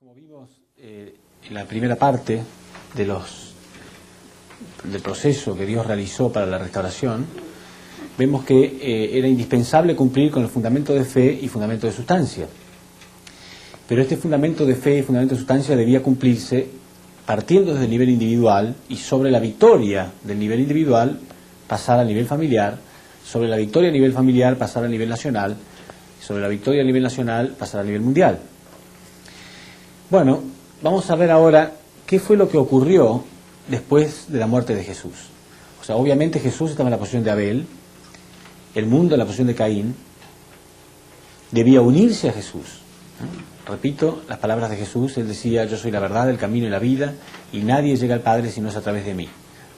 Como vimos en la primera parte del proceso que Dios realizó para la restauración, vemos que era indispensable cumplir con el fundamento de fe y fundamento de sustancia. Pero este fundamento de fe y fundamento de sustancia debía cumplirse partiendo desde el nivel individual y sobre la victoria del nivel individual pasar al nivel familiar, sobre la victoria a nivel familiar pasar al nivel nacional, sobre la victoria a nivel nacional pasar al nivel mundial. Bueno, vamos a ver ahora qué fue lo que ocurrió después de la muerte de Jesús. O sea, obviamente Jesús estaba en la posición de Abel, el mundo en la posición de Caín, debía unirse a Jesús. Repito las palabras de Jesús, él decía: yo soy la verdad, el camino y la vida, y nadie llega al Padre si no es a través de mí.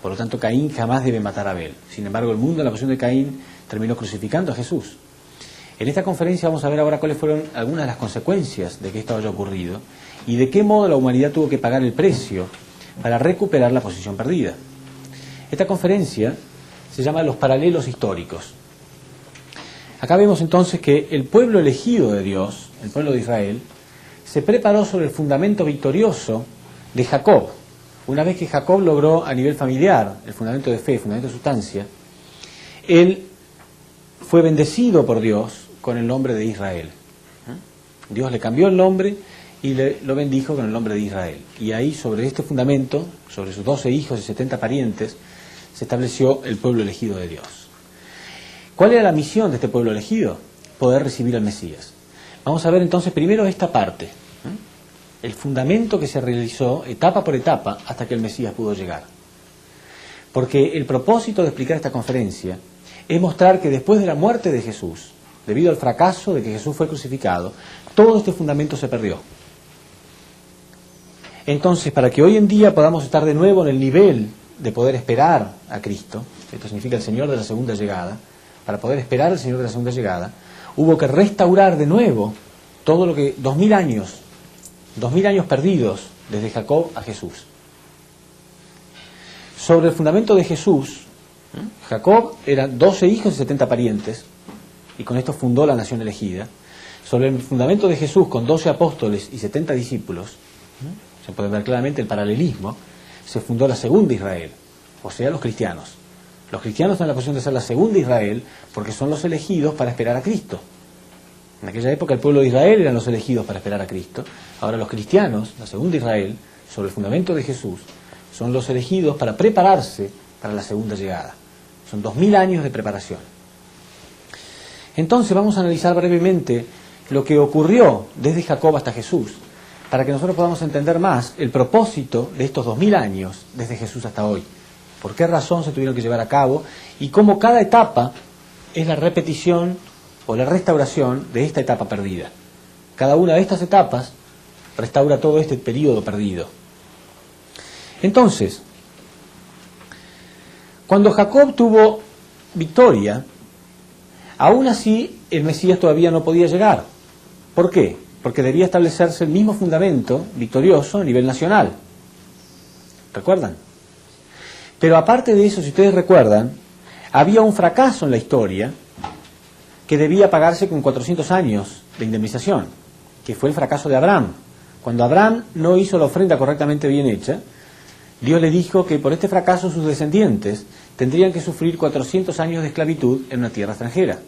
Por lo tanto, Caín jamás debe matar a Abel. Sin embargo, el mundo en la posición de Caín terminó crucificando a Jesús. En esta conferencia vamos a ver ahora cuáles fueron algunas de las consecuencias de que esto haya ocurrido y de qué modo la humanidad tuvo que pagar el precio para recuperar la posición perdida. Esta conferencia se llama Los paralelos históricos. Acá vemos entonces que el pueblo elegido de Dios, el pueblo de Israel, se preparó sobre el fundamento victorioso de Jacob. Una vez que Jacob logró a nivel familiar el fundamento de fe, el fundamento de sustancia, él fue bendecido por Dios con el nombre de Israel. Dios le cambió el nombre y lo bendijo con el nombre de Israel. Y ahí, sobre este fundamento, sobre sus 12 hijos y 70 parientes, se estableció el pueblo elegido de Dios. ¿Cuál era la misión de este pueblo elegido? Poder recibir al Mesías. Vamos a ver entonces primero esta parte, el fundamento que se realizó etapa por etapa hasta que el Mesías pudo llegar. Porque el propósito de explicar esta conferencia es mostrar que después de la muerte de Jesús, debido al fracaso de que Jesús fue crucificado, todo este fundamento se perdió. Entonces, para que hoy en día podamos estar de nuevo en el nivel de poder esperar a Cristo, esto significa el Señor de la segunda llegada, para poder esperar al Señor de la segunda llegada, hubo que restaurar de nuevo todo lo que 2000 años perdidos desde Jacob a Jesús. Sobre el fundamento de Jesús, Jacob eran 12 hijos y 70 parientes, y con esto fundó la nación elegida. Sobre el fundamento de Jesús, con 12 apóstoles y 70 discípulos, se puede ver claramente el paralelismo, se fundó la segunda Israel, o sea, los cristianos. Los cristianos están en la posición de ser la segunda Israel porque son los elegidos para esperar a Cristo. En aquella época el pueblo de Israel eran los elegidos para esperar a Cristo. Ahora los cristianos, la segunda Israel, sobre el fundamento de Jesús, son los elegidos para prepararse para la segunda llegada. Son 2000 años de preparación. Entonces vamos a analizar brevemente lo que ocurrió desde Jacob hasta Jesús, para que nosotros podamos entender más el propósito de estos 2000 años desde Jesús hasta hoy. Por qué razón se tuvieron que llevar a cabo y cómo cada etapa es la repetición o la restauración de esta etapa perdida. Cada una de estas etapas restaura todo este periodo perdido. Entonces, cuando Jacob tuvo victoria, aún así el Mesías todavía no podía llegar. ¿Por qué? Porque debía establecerse el mismo fundamento victorioso a nivel nacional. ¿Recuerdan? Pero aparte de eso, si ustedes recuerdan, había un fracaso en la historia que debía pagarse con 400 años de indemnización, que fue el fracaso de Abraham. Cuando Abraham no hizo la ofrenda correctamente bien hecha, Dios le dijo que por este fracaso sus descendientes tendrían que sufrir 400 años de esclavitud en una tierra extranjera.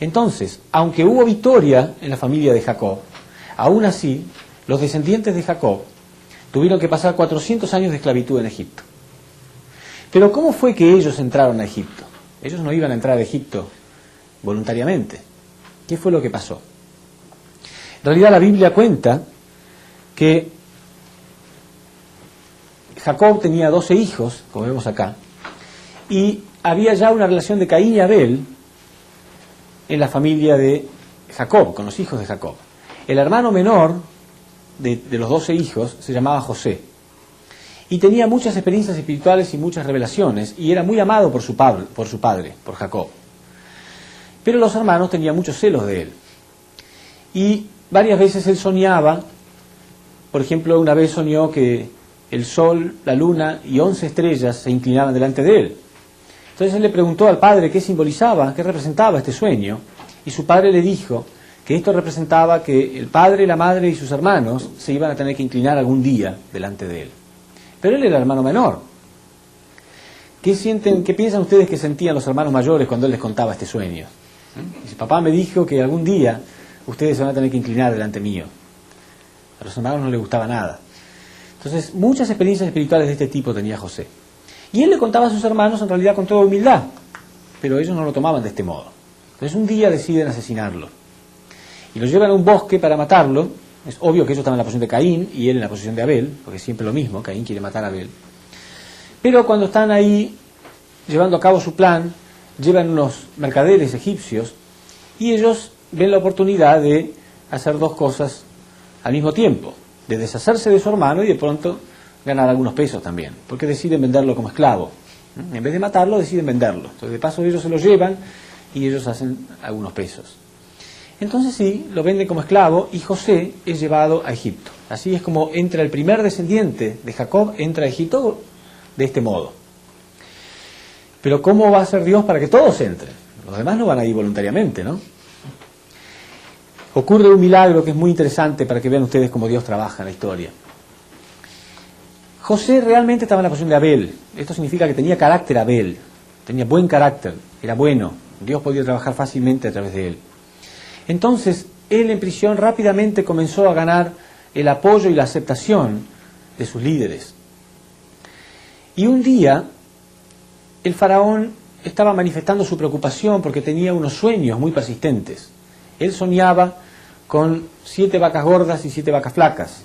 Entonces, aunque hubo victoria en la familia de Jacob, aún así, los descendientes de Jacob tuvieron que pasar 400 años de esclavitud en Egipto. Pero ¿cómo fue que ellos entraron a Egipto? Ellos no iban a entrar a Egipto voluntariamente. ¿Qué fue lo que pasó? En realidad la Biblia cuenta que Jacob tenía 12 hijos, como vemos acá, y había ya una relación de Caín y Abel en la familia de Jacob, con los hijos de Jacob. El hermano menor de los 12 hijos se llamaba José. Y tenía muchas experiencias espirituales y muchas revelaciones, y era muy amado por su padre, por Jacob. Pero los hermanos tenían muchos celos de él. Y varias veces él soñaba, por ejemplo, una vez soñó que el sol, la luna y 11 estrellas se inclinaban delante de él. Entonces él le preguntó al padre qué simbolizaba, qué representaba este sueño, y su padre le dijo que esto representaba que el padre, la madre y sus hermanos se iban a tener que inclinar algún día delante de él. Pero él era el hermano menor. ¿Qué piensan ustedes que sentían los hermanos mayores cuando él les contaba este sueño? Dice, papá me dijo que algún día ustedes se van a tener que inclinar delante mío. A los hermanos no les gustaba nada. Entonces, muchas experiencias espirituales de este tipo tenía José. Y él le contaba a sus hermanos en realidad con toda humildad, pero ellos no lo tomaban de este modo. Entonces un día deciden asesinarlo. Y lo llevan a un bosque para matarlo. Es obvio que ellos estaban en la posición de Caín y él en la posición de Abel, porque es siempre lo mismo, Caín quiere matar a Abel. Pero cuando están ahí llevando a cabo su plan, llevan unos mercaderes egipcios y ellos ven la oportunidad de hacer dos cosas al mismo tiempo, de deshacerse de su hermano y de pronto ganar algunos pesos también, porque deciden venderlo como esclavo. En vez de matarlo, deciden venderlo. Entonces, de paso, ellos se lo llevan y ellos hacen algunos pesos. Entonces, sí, lo venden como esclavo y José es llevado a Egipto. Así es como entra el primer descendiente de Jacob, entra a Egipto de este modo. Pero ¿cómo va a ser Dios para que todos entren? Los demás no van a ir voluntariamente, ¿no? Ocurre un milagro que es muy interesante para que vean ustedes cómo Dios trabaja en la historia. José realmente estaba en la posición de Abel. Esto significa que tenía carácter Abel, tenía buen carácter, era bueno. Dios podía trabajar fácilmente a través de él. Entonces, él en prisión rápidamente comenzó a ganar el apoyo y la aceptación de sus líderes. Y un día, el faraón estaba manifestando su preocupación porque tenía unos sueños muy persistentes. Él soñaba con 7 vacas gordas y 7 vacas flacas.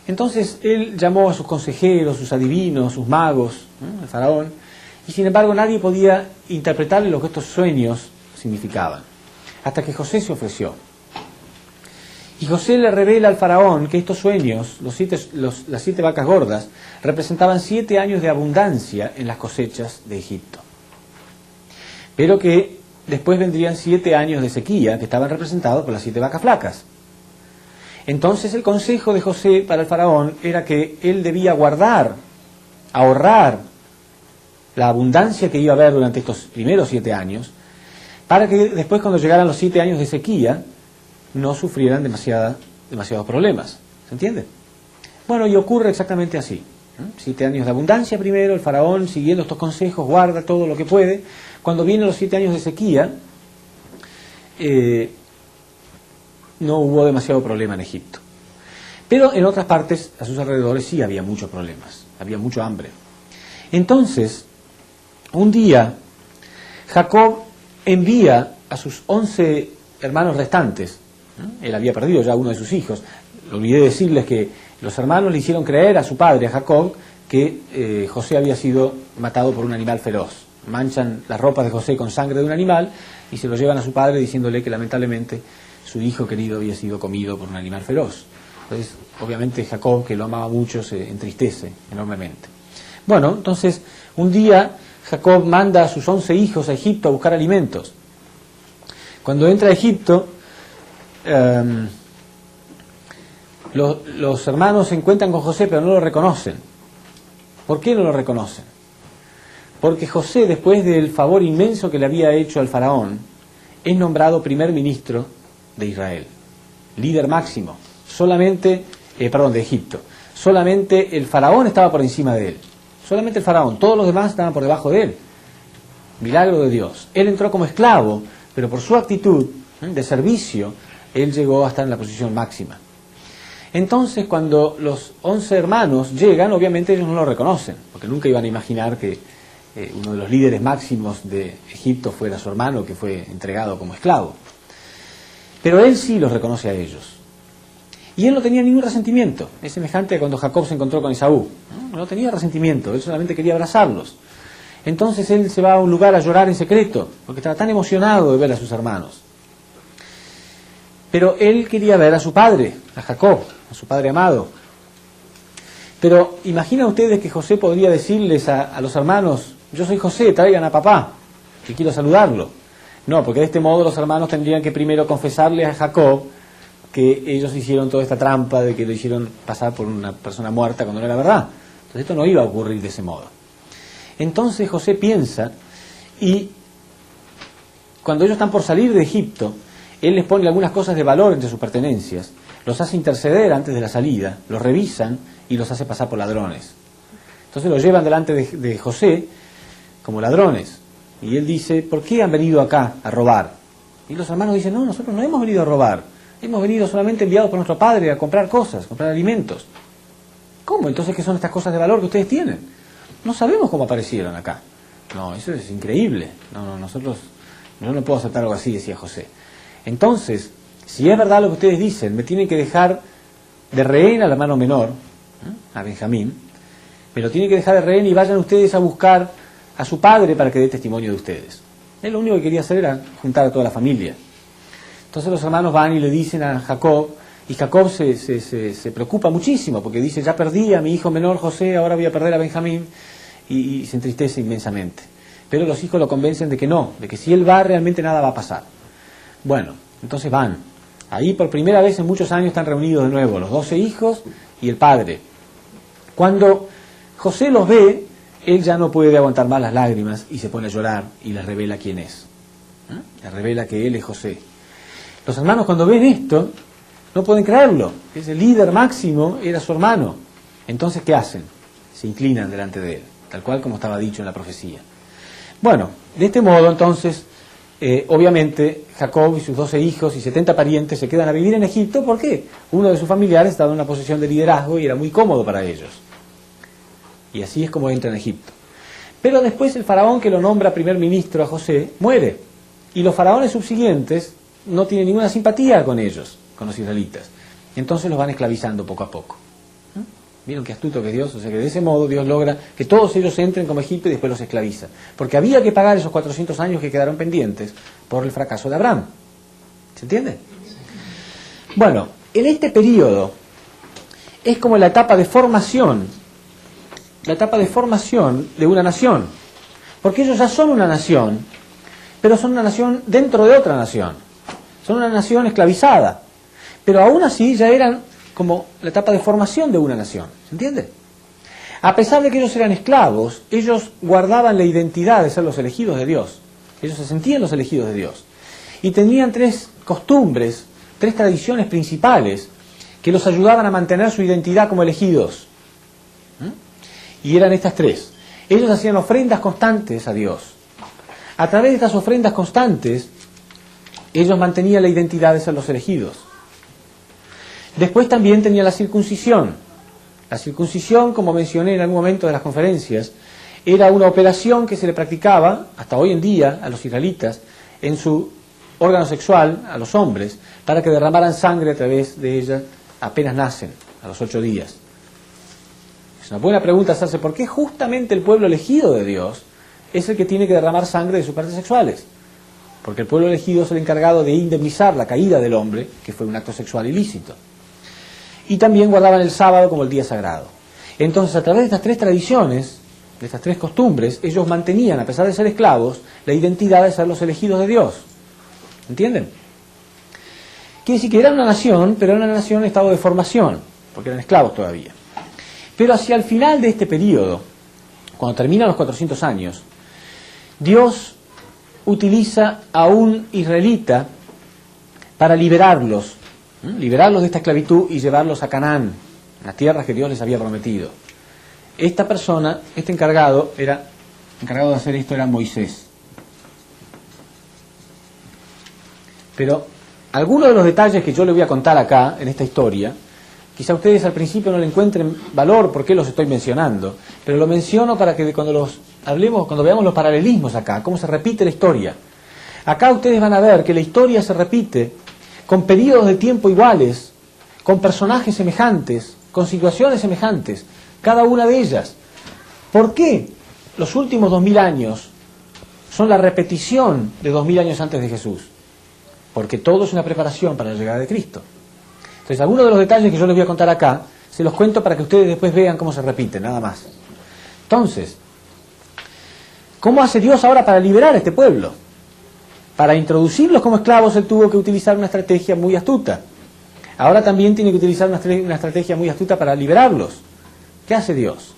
Entonces él llamó a sus consejeros, sus adivinos, sus magos, el faraón, y sin embargo nadie podía interpretarle lo que estos sueños significaban, hasta que José se ofreció. Y José le revela al faraón que estos sueños, las 7 vacas gordas, representaban 7 años de abundancia en las cosechas de Egipto. Pero que después vendrían 7 años de sequía, que estaban representados por las 7 vacas flacas. Entonces el consejo de José para el faraón era que él debía guardar, ahorrar la abundancia que iba a haber durante estos primeros 7 años, para que después cuando llegaran los 7 años de sequía, no sufrieran demasiados problemas. ¿Se entiende? Bueno, y ocurre exactamente así. 7 años de abundancia primero, el faraón, siguiendo estos consejos, guarda todo lo que puede. Cuando vienen los 7 años de sequía, no hubo demasiado problema en Egipto. Pero en otras partes, a sus alrededores, sí había muchos problemas, había mucho hambre. Entonces, un día, Jacob envía a sus 11 hermanos restantes. Él había perdido ya uno de sus hijos. Olvidé decirles que los hermanos le hicieron creer a su padre, a Jacob, que José había sido matado por un animal feroz. Manchan las ropas de José con sangre de un animal y se lo llevan a su padre diciéndole que lamentablemente su hijo querido había sido comido por un animal feroz. Entonces, obviamente Jacob, que lo amaba mucho, se entristece enormemente. Bueno, entonces, un día Jacob manda a sus 11 hijos a Egipto a buscar alimentos. Cuando entra a Egipto, los hermanos se encuentran con José, pero no lo reconocen. ¿Por qué no lo reconocen? Porque José, después del favor inmenso que le había hecho al faraón, es nombrado primer ministro de Israel, líder máximo, de Egipto. Solamente el faraón estaba por encima de él, solamente el faraón, todos los demás estaban por debajo de él. Milagro de Dios. Él entró como esclavo, pero por su actitud de servicio, él llegó a estar en la posición máxima. Entonces, cuando los 11 hermanos llegan, obviamente ellos no lo reconocen, porque nunca iban a imaginar que uno de los líderes máximos de Egipto fuera su hermano, que fue entregado como esclavo. Pero él sí los reconoce a ellos. Y él no tenía ningún resentimiento. Es semejante a cuando Jacob se encontró con Esaú. No tenía resentimiento, él solamente quería abrazarlos. Entonces él se va a un lugar a llorar en secreto, porque estaba tan emocionado de ver a sus hermanos. Pero él quería ver a su padre, a Jacob, a su padre amado. Pero ¿imaginan ustedes que José podría decirles a los hermanos: yo soy José, traigan a papá, que quiero saludarlo? No, porque de este modo los hermanos tendrían que primero confesarle a Jacob que ellos hicieron toda esta trampa de que lo hicieron pasar por una persona muerta cuando no era verdad. Entonces esto no iba a ocurrir de ese modo. Entonces José piensa, y cuando ellos están por salir de Egipto, él les pone algunas cosas de valor entre sus pertenencias, los hace interceder antes de la salida, los revisan y los hace pasar por ladrones. Entonces los llevan delante de José como ladrones. Y él dice, ¿por qué han venido acá a robar? Y los hermanos dicen, no, nosotros no hemos venido a robar, hemos venido solamente enviados por nuestro padre a comprar cosas, comprar alimentos. ¿Cómo? Entonces, ¿qué son estas cosas de valor que ustedes tienen? No sabemos cómo aparecieron acá. No, eso es increíble. Yo no puedo aceptar algo así, decía José. Entonces, si es verdad lo que ustedes dicen, me tienen que dejar de rehén al hermano menor, a Benjamín, me lo tienen que dejar de rehén y vayan ustedes a buscar a su padre para que dé testimonio de ustedes. Él lo único que quería hacer era juntar a toda la familia. Entonces los hermanos van y le dicen a Jacob, y Jacob se preocupa muchísimo, porque dice, ya perdí a mi hijo menor José, ahora voy a perder a Benjamín, y se entristece inmensamente. Pero los hijos lo convencen de que no, de que si él va realmente nada va a pasar. Bueno, entonces van. Ahí por primera vez en muchos años están reunidos de nuevo los 12 hijos y el padre. Cuando José los ve, él ya no puede aguantar más las lágrimas y se pone a llorar y les revela quién es. Les revela que él es José. Los hermanos cuando ven esto no pueden creerlo. Ese líder máximo era su hermano. Entonces, ¿qué hacen? Se inclinan delante de él, tal cual como estaba dicho en la profecía. Bueno, de este modo entonces, obviamente Jacob y sus 12 hijos y 70 parientes se quedan a vivir en Egipto porque uno de sus familiares estaba en una posición de liderazgo y era muy cómodo para ellos. Y así es como entra en Egipto. Pero después el faraón que lo nombra primer ministro a José muere. Y los faraones subsiguientes no tienen ninguna simpatía con ellos, con los israelitas. Entonces los van esclavizando poco a poco. ¿Vieron qué astuto que es Dios? O sea que de ese modo Dios logra que todos ellos entren como Egipto y después los esclaviza. Porque había que pagar esos 400 años que quedaron pendientes por el fracaso de Abraham. ¿Se entiende? Bueno, en este periodo es como la etapa de formación de una nación. Porque ellos ya son una nación, pero son una nación dentro de otra nación. Son una nación esclavizada. Pero aún así ya eran como la etapa de formación de una nación. ¿Se entiende? A pesar de que ellos eran esclavos, ellos guardaban la identidad de ser los elegidos de Dios. Ellos se sentían los elegidos de Dios. Y tenían 3 costumbres, 3 tradiciones principales que los ayudaban a mantener su identidad como elegidos. Y eran estas 3. Ellos hacían ofrendas constantes a Dios. A través de estas ofrendas constantes, ellos mantenían la identidad de ser los elegidos. Después también tenía la circuncisión. La circuncisión, como mencioné en algún momento de las conferencias, era una operación que se le practicaba, hasta hoy en día, a los israelitas, en su órgano sexual, a los hombres, para que derramaran sangre a través de ella apenas nacen, a los 8 días. Es una buena pregunta hacerse, ¿por qué justamente el pueblo elegido de Dios es el que tiene que derramar sangre de sus partes sexuales? Porque el pueblo elegido es el encargado de indemnizar la caída del hombre, que fue un acto sexual ilícito. Y también guardaban el sábado como el día sagrado. Entonces, a través de estas 3 tradiciones, de estas 3 costumbres, ellos mantenían, a pesar de ser esclavos, la identidad de ser los elegidos de Dios. ¿Entienden? Quiere decir que eran una nación, pero era una nación en estado de formación, porque eran esclavos todavía. Pero hacia el final de este periodo, cuando terminan los 400 años, Dios utiliza a un israelita para liberarlos de esta esclavitud y llevarlos a Canaán, las tierras que Dios les había prometido. Esta persona, encargado de hacer esto era Moisés. Pero algunos de los detalles que yo les voy a contar acá, en esta historia, quizá ustedes al principio no le encuentren valor por qué los estoy mencionando, pero lo menciono para que cuando veamos los paralelismos acá, cómo se repite la historia. Acá ustedes van a ver que la historia se repite con periodos de tiempo iguales, con personajes semejantes, con situaciones semejantes, cada una de ellas. ¿Por qué los últimos 2000 años son la repetición de 2000 años antes de Jesús? Porque todo es una preparación para la llegada de Cristo. Entonces, algunos de los detalles que yo les voy a contar acá, se los cuento para que ustedes después vean cómo se repiten, nada más. Entonces, ¿cómo hace Dios ahora para liberar a este pueblo? Para introducirlos como esclavos, él tuvo que utilizar una estrategia muy astuta. Ahora también tiene que utilizar una estrategia muy astuta para liberarlos. ¿Qué hace Dios?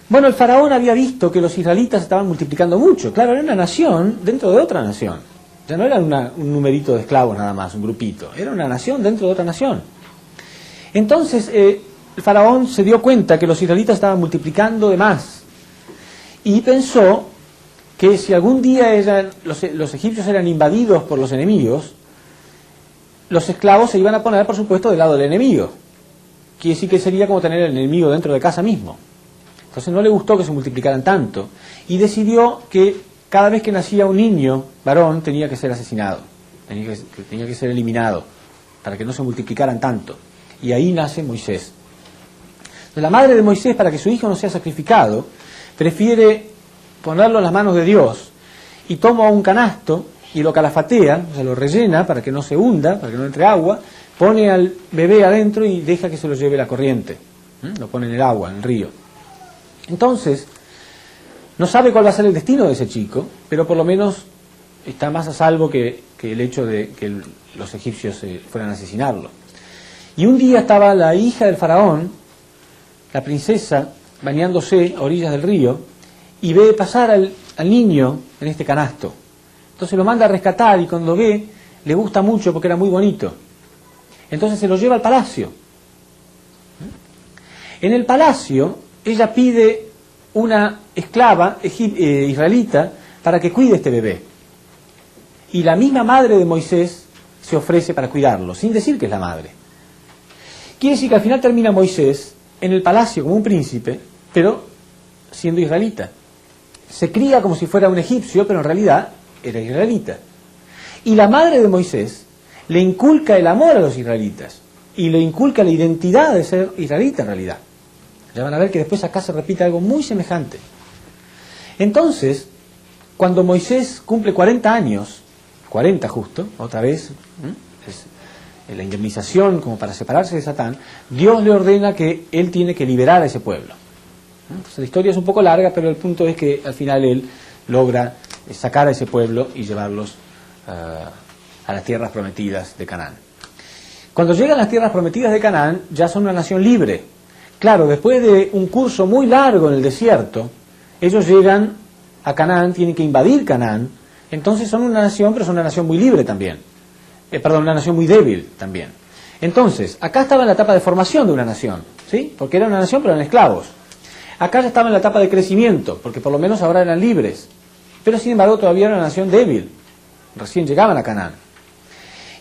Bueno, el faraón había visto que los israelitas estaban multiplicando mucho. Claro, era una nación dentro de otra nación. Ya no eran un numerito de esclavos nada más, un grupito. Era una nación dentro de otra nación. Entonces, el faraón se dio cuenta que los israelitas estaban multiplicando de más. Y pensó que si algún día los egipcios eran invadidos por los enemigos, los esclavos se iban a poner, por supuesto, del lado del enemigo. Quiere decir que sería como tener el enemigo dentro de casa mismo. Entonces no le gustó que se multiplicaran tanto y decidió que cada vez que nacía un niño varón tenía que ser asesinado, tenía que ser eliminado para que no se multiplicaran tanto. Y ahí nace Moisés. Entonces, la madre de Moisés, para que su hijo no sea sacrificado, prefiere ponerlo en las manos de Dios y toma un canasto y lo calafatea, o sea, lo rellena para que no se hunda, para que no entre agua, pone al bebé adentro y deja que se lo lleve la corriente. Lo pone en el agua, en el río. Entonces, no sabe cuál va a ser el destino de ese chico, pero por lo menos está más a salvo que el hecho de que los egipcios fueran a asesinarlo. Y un día estaba la hija del faraón, la princesa, bañándose a orillas del río, y ve pasar al niño en este canasto. Entonces lo manda a rescatar y cuando ve, le gusta mucho porque era muy bonito. Entonces se lo lleva al palacio. En el palacio, ella pide una esclava israelita para que cuide a este bebé. Y la misma madre de Moisés se ofrece para cuidarlo, sin decir que es la madre. Quiere decir que al final termina Moisés en el palacio como un príncipe, pero siendo israelita. Se cría como si fuera un egipcio, pero en realidad era israelita. Y la madre de Moisés le inculca el amor a los israelitas y le inculca la identidad de ser israelita en realidad. Ya van a ver que después acá se repite algo muy semejante. Entonces, cuando Moisés cumple 40 años, 40 justo, otra vez, es la indemnización como para separarse de Satán, Dios le ordena que él tiene que liberar a ese pueblo. Entonces, la historia es un poco larga, pero el punto es que al final él logra sacar a ese pueblo y llevarlos a las tierras prometidas de Canaán. Cuando llegan a las tierras prometidas de Canaán, ya son una nación libre. Claro, después de un curso muy largo en el desierto, ellos llegan a Canaán, tienen que invadir Canaán, entonces son una nación, pero son una nación muy libre también. Una nación muy débil también. Entonces, acá estaba en la etapa de formación de una nación, ¿sí? Porque era una nación, pero eran esclavos. Acá ya estaba en la etapa de crecimiento, porque por lo menos ahora eran libres. Pero sin embargo todavía era una nación débil. Recién llegaban a Canaán.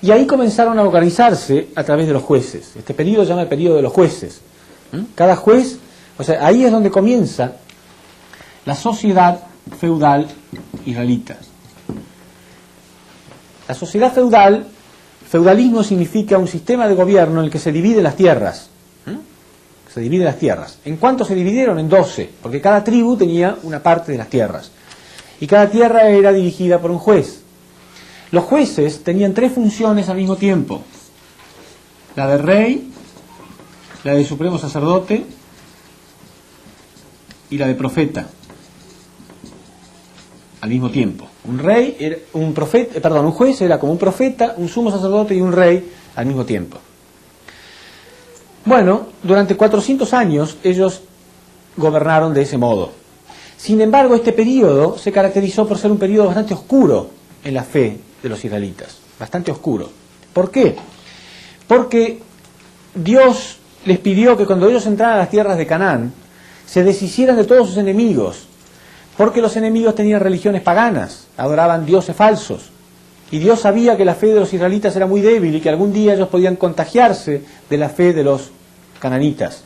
Y ahí comenzaron a organizarse a través de los jueces. Este periodo se llama el periodo de los jueces. Cada juez, o sea, ahí es donde comienza la sociedad feudal israelita. La sociedad feudal, feudalismo significa un sistema de gobierno en el que se dividen las tierras. Se dividen las tierras. ¿En cuánto se dividieron? En 12, porque cada tribu tenía una parte de las tierras. Y cada tierra era dirigida por un juez. Los jueces tenían 3 funciones al mismo tiempo. La de rey, la de supremo sacerdote y la de profeta. Al mismo tiempo. Un juez era como un profeta, un sumo sacerdote y un rey al mismo tiempo. Bueno, durante 400 años ellos gobernaron de ese modo. Sin embargo, este periodo se caracterizó por ser un periodo bastante oscuro en la fe de los israelitas. Bastante oscuro. ¿Por qué? Porque Dios les pidió que cuando ellos entraran a las tierras de Canaán, se deshicieran de todos sus enemigos, porque los enemigos tenían religiones paganas, adoraban dioses falsos. Y Dios sabía que la fe de los israelitas era muy débil y que algún día ellos podían contagiarse de la fe de los cananitas.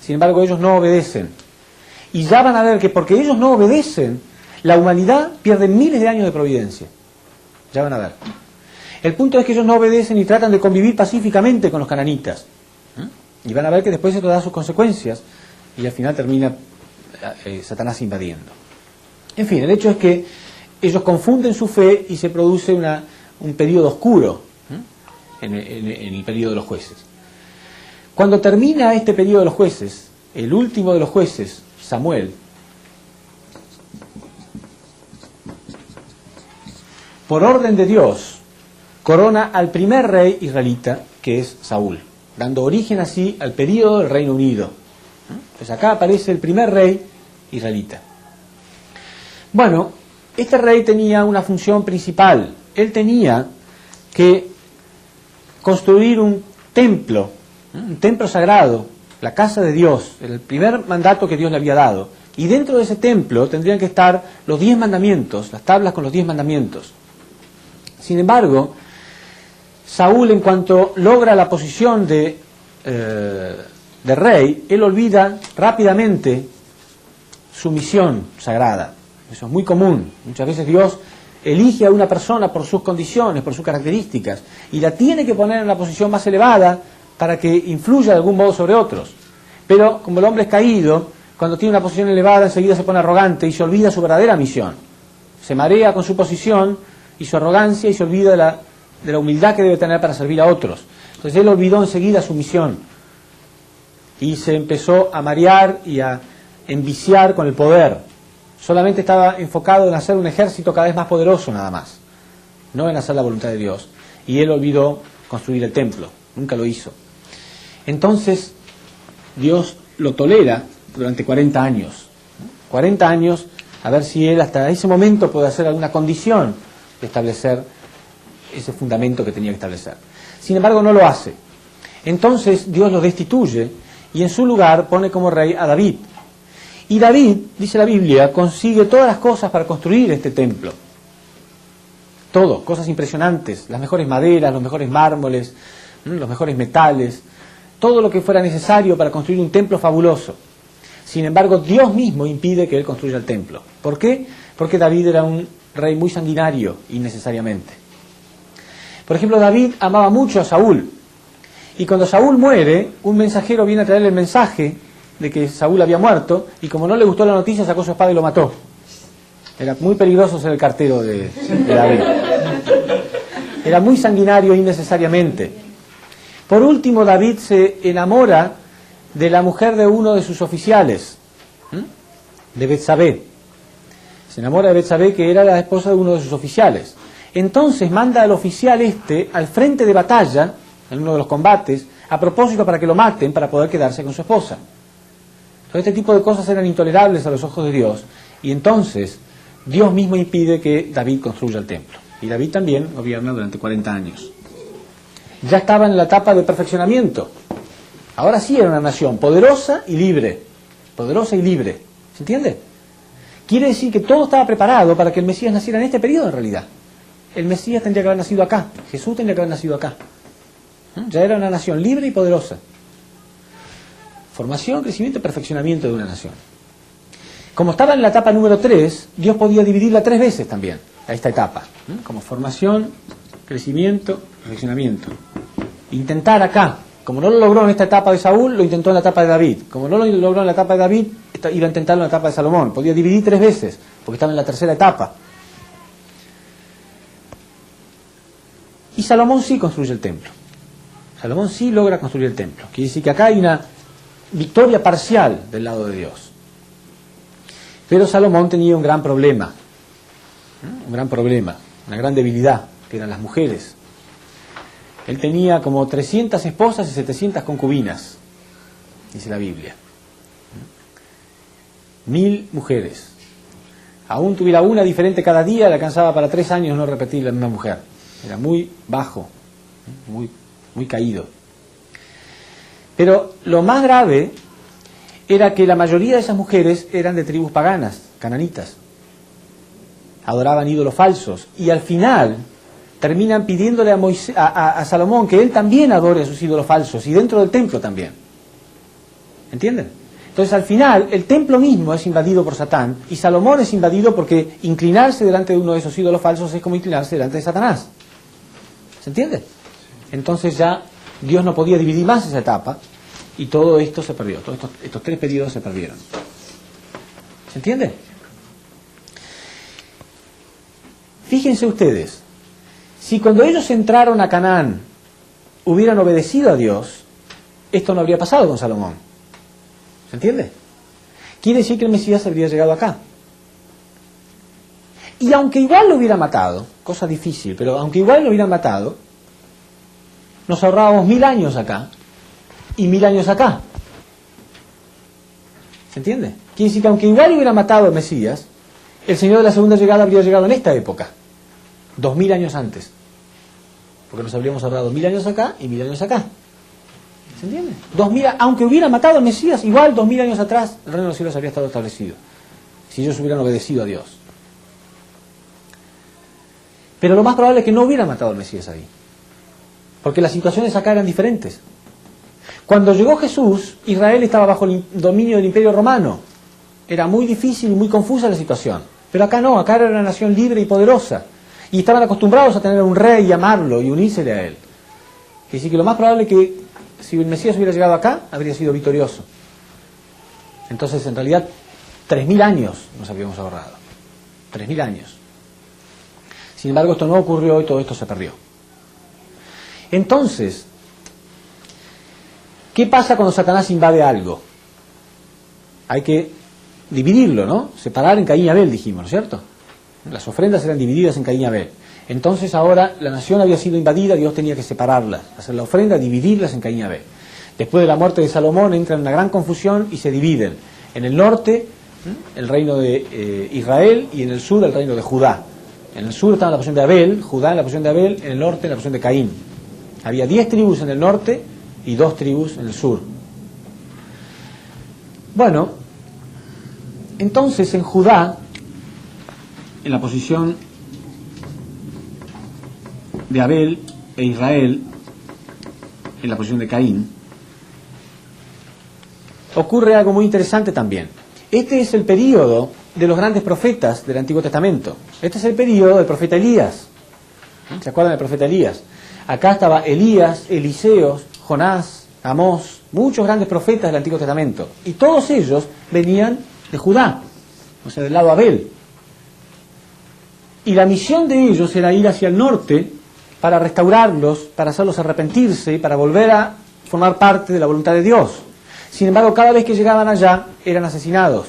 Sin embargo, ellos no obedecen. Y ya van a ver que porque ellos no obedecen, la humanidad pierde miles de años de providencia. Ya van a ver. El punto es que ellos no obedecen y tratan de convivir pacíficamente con los cananitas. Y van a ver que después esto da sus consecuencias y al final termina Satanás invadiendo. En fin, el hecho es que ellos confunden su fe y se produce un periodo oscuro en el periodo de los jueces. Cuando termina este periodo de los jueces, el último de los jueces, Samuel, por orden de Dios, corona al primer rey israelita, que es Saúl, dando origen así al periodo del Reino Unido. Pues acá aparece el primer rey israelita. Bueno, este rey tenía una función principal. Él tenía que construir un templo sagrado, la casa de Dios, el primer mandato que Dios le había dado. Y dentro de ese templo tendrían que estar los 10 mandamientos, las tablas con los 10 mandamientos. Sin embargo, Saúl, en cuanto logra la posición de rey, él olvida rápidamente su misión sagrada. Eso es muy común. Muchas veces Dios elige a una persona por sus condiciones, por sus características, y la tiene que poner en la posición más elevada para que influya de algún modo sobre otros. Pero como el hombre es caído, cuando tiene una posición elevada enseguida se pone arrogante y se olvida su verdadera misión. Se marea con su posición y su arrogancia y se olvida de la humildad que debe tener para servir a otros. Entonces él olvidó enseguida su misión y se empezó a marear y a enviciar con el poder. Solamente estaba enfocado en hacer un ejército cada vez más poderoso nada más, no en hacer la voluntad de Dios. Y él olvidó construir el templo, nunca lo hizo. Entonces Dios lo tolera durante 40 años. 40 años, a ver si él hasta ese momento puede hacer alguna condición de establecer ese fundamento que tenía que establecer. Sin embargo, no lo hace. Entonces Dios lo destituye y en su lugar pone como rey a David. Y David, dice la Biblia, consigue todas las cosas para construir este templo. Todo, cosas impresionantes, las mejores maderas, los mejores mármoles, los mejores metales, todo lo que fuera necesario para construir un templo fabuloso. Sin embargo, Dios mismo impide que él construya el templo. ¿Por qué? Porque David era un rey muy sanguinario, innecesariamente. Por ejemplo, David amaba mucho a Saúl. Y cuando Saúl muere, un mensajero viene a traerle el mensaje de que Saúl había muerto, y como no le gustó la noticia, sacó su espada y lo mató. Era muy peligroso ser el cartero de David. Era muy sanguinario innecesariamente. Por último, David se enamora de la mujer de uno de sus oficiales, de Betsabé. Se enamora de Betsabé, que era la esposa de uno de sus oficiales. Entonces manda al oficial al frente de batalla, en uno de los combates, a propósito para que lo maten, para poder quedarse con su esposa. Todo este tipo de cosas eran intolerables a los ojos de Dios, y entonces Dios mismo impide que David construya el templo. Y David también gobierna durante 40 años. Ya estaba en la etapa de perfeccionamiento. Ahora sí era una nación poderosa y libre. Poderosa y libre. ¿Se entiende? Quiere decir que todo estaba preparado para que el Mesías naciera en este periodo en realidad. El Mesías tendría que haber nacido acá. Jesús tendría que haber nacido acá. Ya era una nación libre y poderosa. Formación, crecimiento y perfeccionamiento de una nación. Como estaba en la etapa número 3, Dios podía dividirla 3 veces también, a esta etapa. Como formación, crecimiento, perfeccionamiento. Intentar acá. Como no lo logró en esta etapa de Saúl, lo intentó en la etapa de David. Como no lo logró en la etapa de David, iba a intentarlo en la etapa de Salomón. Podía dividir 3 veces, porque estaba en la tercera etapa. Y Salomón sí construye el templo. Salomón sí logra construir el templo. Quiere decir que acá hay una victoria parcial del lado de Dios. Pero Salomón tenía un gran problema, una gran debilidad, que eran las mujeres. Él tenía como 300 esposas y 700 concubinas, dice la Biblia. 1000 mujeres. Aún tuviera una diferente cada día, le alcanzaba para 3 años no repetir la misma mujer. Era muy bajo, muy caído. Pero lo más grave era que la mayoría de esas mujeres eran de tribus paganas, cananitas. Adoraban ídolos falsos. Y al final terminan pidiéndole a Salomón que él también adore a sus ídolos falsos, y dentro del templo también. ¿Entienden? Entonces al final el templo mismo es invadido por Satán, y Salomón es invadido porque inclinarse delante de uno de esos ídolos falsos es como inclinarse delante de Satanás. ¿Se entiende? Entonces ya Dios no podía dividir más esa etapa, y todo esto se perdió, todos estos 3 periodos se perdieron. ¿Se entiende? Fíjense ustedes, si cuando ellos entraron a Canaán hubieran obedecido a Dios, esto no habría pasado con Salomón. ¿Se entiende? Quiere decir que el Mesías habría llegado acá. Y aunque igual lo hubiera matado, cosa difícil, pero aunque igual lo hubieran matado, nos ahorrábamos 1000 años acá y 1000 años acá. ¿Se entiende? Quiere decir que aunque igual hubiera matado al Mesías, el Señor de la segunda llegada habría llegado en esta época, 2000 años antes, porque nos habríamos ahorrado 1000 años acá y 1000 años acá. ¿Se entiende? 2000, aunque hubiera matado al Mesías, igual 2000 años atrás el reino de los cielos habría estado establecido, si ellos hubieran obedecido a Dios. Pero lo más probable es que no hubiera matado al Mesías ahí, porque las situaciones acá eran diferentes. Cuando llegó Jesús, Israel estaba bajo el dominio del Imperio Romano. Era muy difícil y muy confusa la situación. Pero acá no, acá era una nación libre y poderosa. Y estaban acostumbrados a tener un rey y amarlo y unírsele a él. Así que lo más probable es que si el Mesías hubiera llegado acá, habría sido victorioso. Entonces, en realidad, 3000 años nos habíamos ahorrado. 3000 años. Sin embargo, esto no ocurrió y todo esto se perdió. Entonces, ¿qué pasa cuando Satanás invade algo? Hay que dividirlo, ¿no? Separar en Caín y Abel, dijimos, ¿no es cierto? Las ofrendas eran divididas en Caín y Abel. Entonces ahora la nación había sido invadida, Dios tenía que separarlas, hacer la ofrenda, dividirlas en Caín y Abel. Después de la muerte de Salomón entran en una gran confusión y se dividen. En el norte, el reino de Israel, y en el sur, el reino de Judá. En el sur estaba la porción de Abel, Judá en la porción de Abel, en el norte en la porción de Caín. Había 10 tribus en el norte y 2 tribus en el sur. Bueno, entonces en Judá, en la posición de Abel e Israel, en la posición de Caín, ocurre algo muy interesante también. Este es el período de los grandes profetas del Antiguo Testamento. Este es el período del profeta Elías. ¿Se acuerdan del profeta Elías? Acá estaba Elías, Eliseos, Jonás, Amós, muchos grandes profetas del Antiguo Testamento. Y todos ellos venían de Judá, o sea, del lado Abel. Y la misión de ellos era ir hacia el norte para restaurarlos, para hacerlos arrepentirse y para volver a formar parte de la voluntad de Dios. Sin embargo, cada vez que llegaban allá, eran asesinados.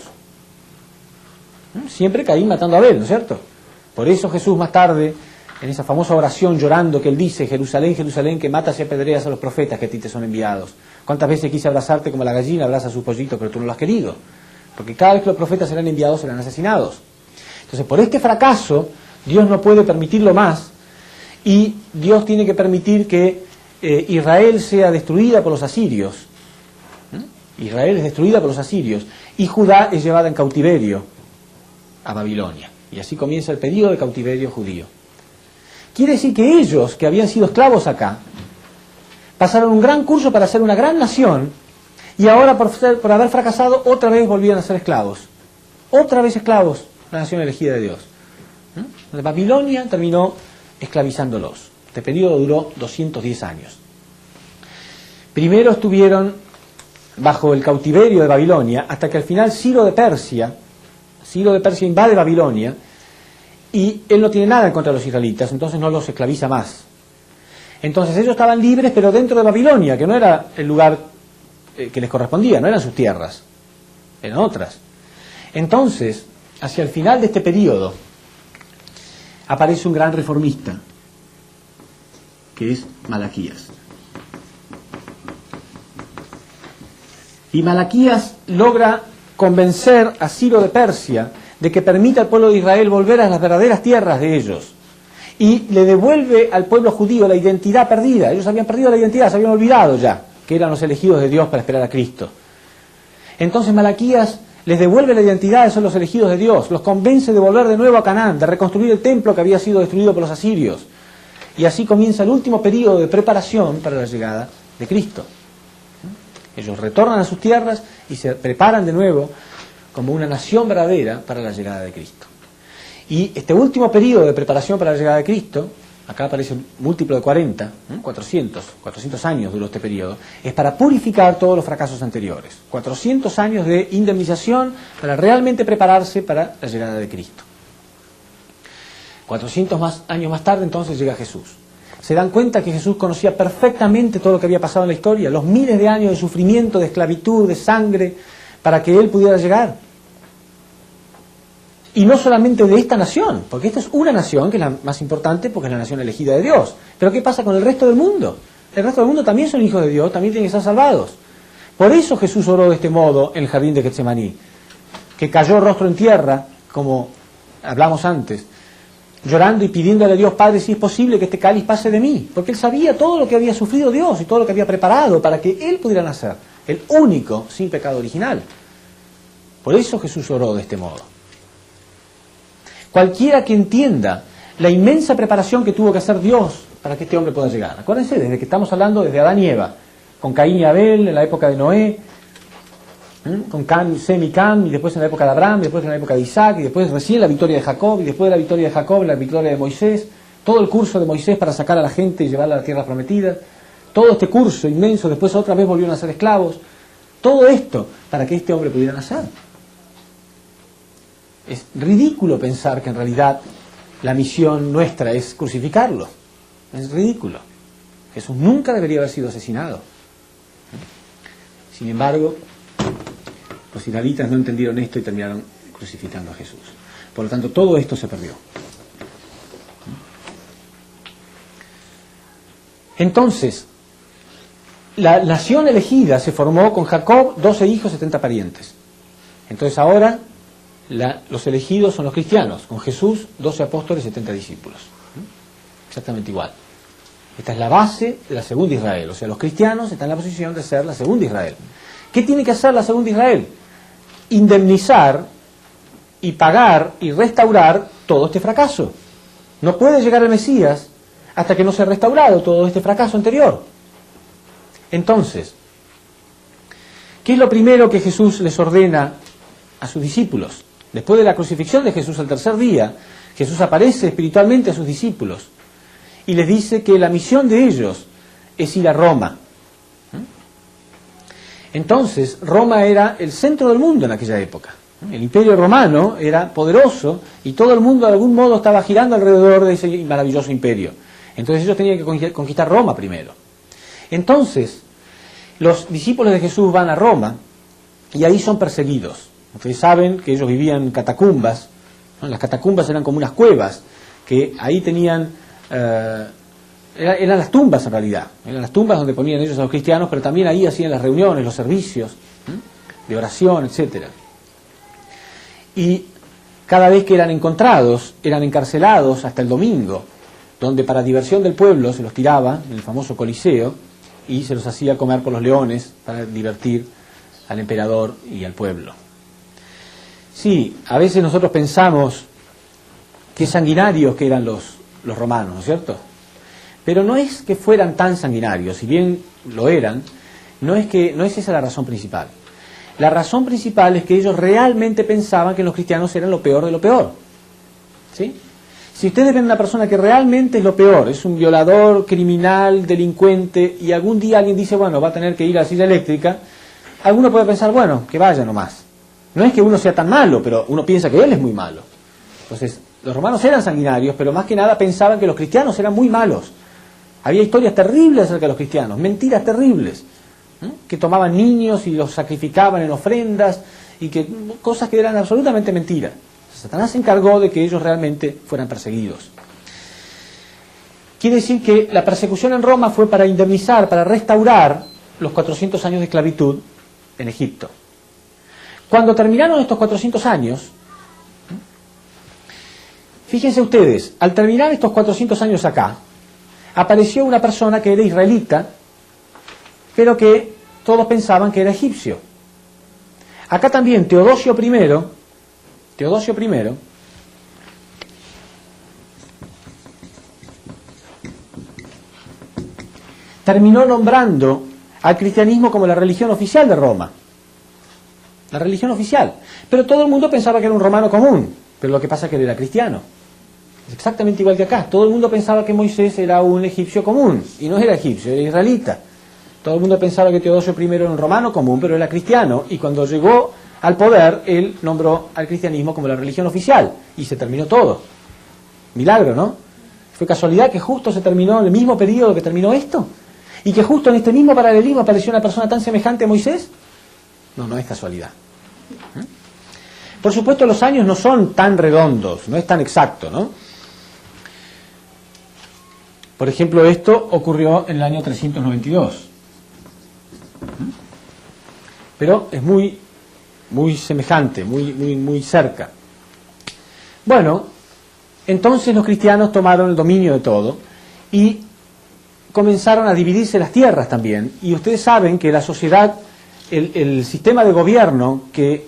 Siempre Caín matando a Abel, ¿no es cierto? Por eso Jesús más tarde, en esa famosa oración llorando que él dice, Jerusalén, Jerusalén, que matas y apedreas a los profetas que a ti te son enviados. ¿Cuántas veces quise abrazarte como la gallina abraza a sus pollitos, pero tú no lo has querido? Porque cada vez que los profetas eran enviados, eran asesinados. Entonces, por este fracaso, Dios no puede permitirlo más, y Dios tiene que permitir que Israel sea destruida por los asirios. Israel es destruida por los asirios, y Judá es llevada en cautiverio a Babilonia. Y así comienza el periodo de cautiverio judío. Quiere decir que ellos, que habían sido esclavos acá, pasaron un gran curso para ser una gran nación, y ahora por haber fracasado, otra vez volvían a ser esclavos. Otra vez esclavos, la nación elegida de Dios. Babilonia terminó esclavizándolos. Este periodo duró 210 años. Primero estuvieron bajo el cautiverio de Babilonia, hasta que al final Ciro de Persia invade Babilonia, y él no tiene nada en contra de los israelitas, entonces no los esclaviza más. Entonces ellos estaban libres, pero dentro de Babilonia, que no era el lugar que les correspondía, no eran sus tierras, eran otras. Entonces, hacia el final de este periodo, aparece un gran reformista, que es Malaquías. Y Malaquías logra convencer a Ciro de Persia de que permita al pueblo de Israel volver a las verdaderas tierras de ellos, y le devuelve al pueblo judío la identidad perdida. Ellos habían perdido la identidad, se habían olvidado ya que eran los elegidos de Dios para esperar a Cristo. Entonces Malaquías les devuelve la identidad de ser los elegidos de Dios, los convence de volver de nuevo a Canaán, de reconstruir el templo que había sido destruido por los asirios, y así comienza el último periodo de preparación para la llegada de Cristo. Ellos retornan a sus tierras y se preparan de nuevo como una nación verdadera para la llegada de Cristo. Y este último periodo de preparación para la llegada de Cristo, acá aparece un múltiplo de 40, 400 años duró este periodo, es para purificar todos los fracasos anteriores. 400 años de indemnización para realmente prepararse para la llegada de Cristo. 400 años más tarde entonces llega Jesús. Se dan cuenta que Jesús conocía perfectamente todo lo que había pasado en la historia, los miles de años de sufrimiento, de esclavitud, de sangre, para que Él pudiera llegar. Y no solamente de esta nación, porque esta es una nación que es la más importante porque es la nación elegida de Dios. Pero ¿qué pasa con el resto del mundo? El resto del mundo también son hijos de Dios, también tienen que ser salvados. Por eso Jesús oró de este modo en el jardín de Getsemaní, que cayó rostro en tierra como hablamos antes, llorando y pidiéndole a Dios, Padre, si es posible que este cáliz pase de mí, porque él sabía todo lo que había sufrido Dios y todo lo que había preparado para que él pudiera nacer, el único sin pecado original. Por eso Jesús oró de este modo. Cualquiera que entienda la inmensa preparación que tuvo que hacer Dios para que este hombre pueda llegar. Acuérdense, desde que estamos hablando desde Adán y Eva, con Caín y Abel, en la época de Noé, con Sem y Cam, y después en la época de Abraham, y después en la época de Isaac, y después recién la victoria de Jacob, y después de la victoria de Jacob, la victoria de Moisés, todo el curso de Moisés para sacar a la gente y llevarla a la tierra prometida, todo este curso inmenso, después otra vez volvieron a ser esclavos, todo esto para que este hombre pudiera nacer. Es ridículo pensar que en realidad la misión nuestra es crucificarlo. Es ridículo. Jesús nunca debería haber sido asesinado. Sin embargo, los israelitas no entendieron esto y terminaron crucificando a Jesús. Por lo tanto, todo esto se perdió. Entonces, la nación elegida se formó con Jacob, 12 hijos, 70 parientes. Entonces ahora los elegidos son los cristianos, con Jesús, 12 apóstoles, 70 discípulos. Exactamente igual. Esta es la base de la segunda Israel. O sea, los cristianos están en la posición de ser la segunda Israel. ¿Qué tiene que hacer la segunda Israel? Indemnizar y pagar y restaurar todo este fracaso. No puede llegar el Mesías hasta que no se ha restaurado todo este fracaso anterior. Entonces, ¿qué es lo primero que Jesús les ordena a sus discípulos? Después de la crucifixión de Jesús al tercer día, Jesús aparece espiritualmente a sus discípulos y les dice que la misión de ellos es ir a Roma. Entonces, Roma era el centro del mundo en aquella época. El imperio romano era poderoso y todo el mundo de algún modo estaba girando alrededor de ese maravilloso imperio. Entonces ellos tenían que conquistar Roma primero. Entonces, los discípulos de Jesús van a Roma y ahí son perseguidos. Ustedes saben que ellos vivían en catacumbas, ¿no? Las catacumbas eran como unas cuevas, que ahí tenían, eran las tumbas en realidad, eran las tumbas donde ponían ellos a los cristianos, pero también ahí hacían las reuniones, los servicios de oración, etcétera. Y cada vez que eran encontrados, eran encarcelados hasta el domingo, donde para diversión del pueblo se los tiraba en el famoso Coliseo y se los hacía comer por los leones para divertir al emperador y al pueblo. Sí, a veces nosotros pensamos qué sanguinarios que eran los romanos, ¿no es cierto? Pero no es que fueran tan sanguinarios, si bien lo eran, no es esa la razón principal. La razón principal es que ellos realmente pensaban que los cristianos eran lo peor de lo peor. ¿Sí? Si ustedes ven a una persona que realmente es lo peor, es un violador, criminal, delincuente, y algún día alguien dice, bueno, va a tener que ir a la silla eléctrica, alguno puede pensar, bueno, que vaya nomás. No es que uno sea tan malo, pero uno piensa que él es muy malo. Entonces, los romanos eran sanguinarios, pero más que nada pensaban que los cristianos eran muy malos. Había historias terribles acerca de los cristianos, mentiras terribles, que tomaban niños y los sacrificaban en ofrendas, y que cosas que eran absolutamente mentiras. Satanás se encargó de que ellos realmente fueran perseguidos. Quiere decir que la persecución en Roma fue para indemnizar, para restaurar los 400 años de esclavitud en Egipto. Cuando terminaron estos 400 años, fíjense ustedes, al terminar estos 400 años acá, apareció una persona que era israelita, pero que todos pensaban que era egipcio. Acá también Teodosio I terminó nombrando al cristianismo como la religión oficial de Roma. La religión oficial. Pero todo el mundo pensaba que era un romano común, pero lo que pasa es que él era cristiano. Es exactamente igual que acá. Todo el mundo pensaba que Moisés era un egipcio común, y no era egipcio, era israelita. Todo el mundo pensaba que Teodosio I era un romano común, pero era cristiano, y cuando llegó al poder, él nombró al cristianismo como la religión oficial, y se terminó todo. Milagro, ¿no? ¿Fue casualidad que justo se terminó en el mismo periodo que terminó esto? ¿Y que justo en este mismo paralelismo apareció una persona tan semejante a Moisés? No, no es casualidad. Por supuesto, los años no son tan redondos, no es tan exacto, ¿no? Por ejemplo, esto ocurrió en el año 392. Pero es muy semejante, muy cerca. Bueno, entonces los cristianos tomaron el dominio de todo y comenzaron a dividirse las tierras también. Y ustedes saben que la sociedad, el sistema de gobierno que